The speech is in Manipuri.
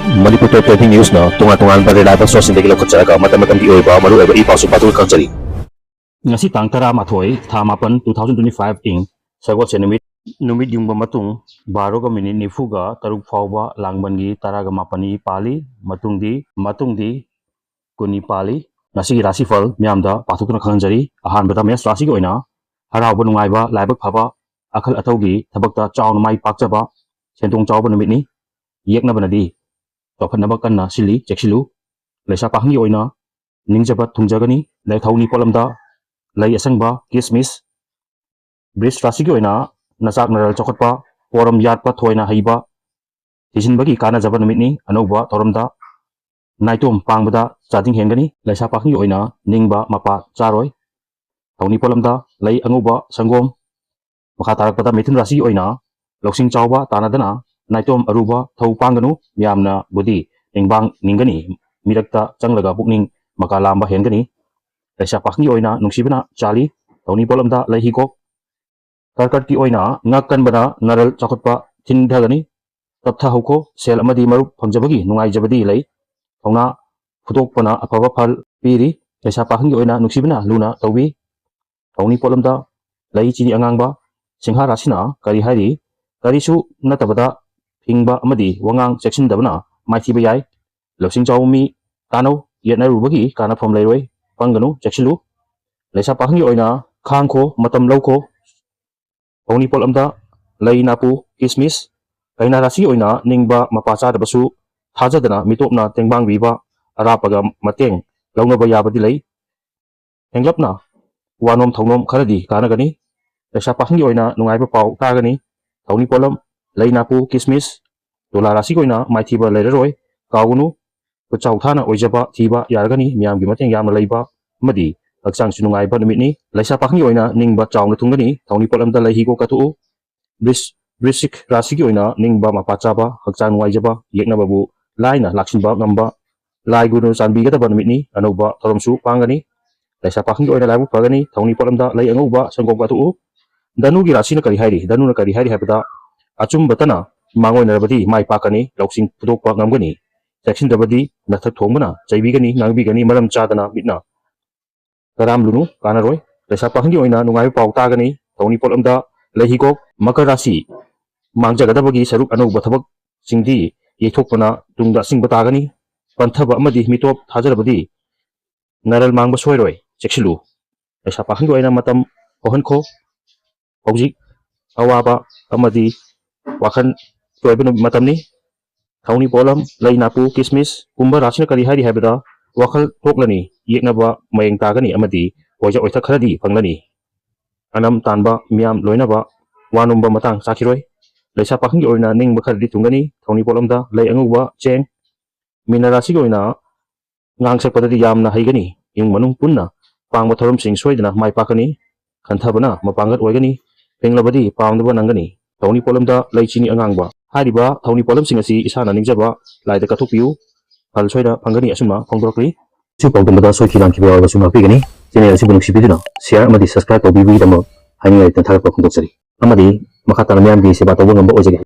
Manipur Top 20 News na tunga-tungan pa reliable source hindi kilokotsaga mata-matang iba maru eba ipasu patul kansari. Ngasi tang tara mathoy tha mapan 2025 ing sagot senumit numit yung matung baro ga minit nifuga taruk fawba langbangi taraga mapani pali matungdi kuni pali ngasi rasi fal myamda pathukna khanjari ahan bata mes rasi go ina harauba nungaiba laibak phaba akhal ataugi thabakta chawn mai pakchaba sentong chawba numit ni yekna banadi tophanaba kanna sili cheksilu lesa pahni oina ningjaba thungjagani lai thauni polamda lai asangba kismis bris rasi gi oina nasak naral chokotpa poram yatpa thoina haiba tisinbagi kana jaba numitni anoba toramda naitom pangbada chating hengani laisa pahni oina ningba mapa charoi thauni polamda lai anguba sangom makha tarakpada mithun rasi oina loksing chawba tanadana naitom aruba thau panganu yamna budi ningbang ningani mirakta changlaga pukning makalamba hengani laisa pahni oina nungsibana chali thauni polamda lai hikok karkat ki oina ngakkan bana naral chakotpa thindhagani taptha hauko sel amadi marup phangjabagi nungai jabadi lai thongna phutokpana afaba phal piri laisa pahni oina nungsibana luna tawbi thauni polamda lai chini angangba singha rasina kari hari karisu natabada hingba amadi wangang section dabana maithiba yai losing chawmi tano yetna rubagi kana phom leiroi panganu cheksilu laisa pahni oina khangko matam lauko thauni polamda lai napu kismis kaina rasi oina ningba mapacha dabasu thajadana mitopna tengbang biba arapaga mateng launaba yabadi lai henglapna wanom thongnom kharadi kanagani laisa pahni oina nungaiba pau tagani thauni polam lai napu kismis dola rasi koina maithiba leiroi kaugunu pachau thana oijaba thiba yargani miyamgi mateng yamna leiba madi hakchang sunungai ba numitni laisa pahni oina ningba chawna thungani thauni polamda lai hiko katu brisik rasi gi oina ningba mapachaba hakchang nuaijaba yekna babu laina laksinba ngamba lai gunu sanbi gata ba numitni anoba thoromsu pangani laisa pahni oina laibu pagani thauni polamda lai anguba sangom katu danu gi rasi na kari hairi danu na kari hairi habada achum batana mangoi narabadi mai pakani loksing pudokpa ngamgani section dabadi nathak thongbana chaibigani nangbigani maram chadana mitna karam lunu kanaroi laisa pahni oina nungai pau tagani thauni polamda lehikok makar rasi mangjagadabagi saruk anauba thabak singdi yethokpana tungda singba tagani panthaba amadi mitop thajarabadi naral mangba soiroi cheksilu laisa pahni oina matam hohanko hojik awaba amadi wakhan toibanu matamni thauni polam lai napu kismis kumba rasina kari hari habada wakhal thoklani yeknaba mayeng tagani amadi oja oitha kharadi phanglani anam tanba miyam loinaba wanumba matang sakhiroi laisa pahni oina ningba kharadi tungani thauni polamda lai anguba cheng minarasi oina ngangsak padadi yamna haigani ing manung punna pangba thorom sing soidana mai pakani khanthabana mapangat oigani penglabadi pangdaba nangani thauni polamda lai chini angangba hariba thauni polam sing asi isana ningjaba laida kathokpiu phal soida phangani asuma phongdorkri su pawdumada soikilan kibawa basuma pigani channel asi bunuk sibiduna share amadi subscribe tawbibi damo haini tan tharap phongdoksari amadi makhatana myam gi seba tawba ngamba ojege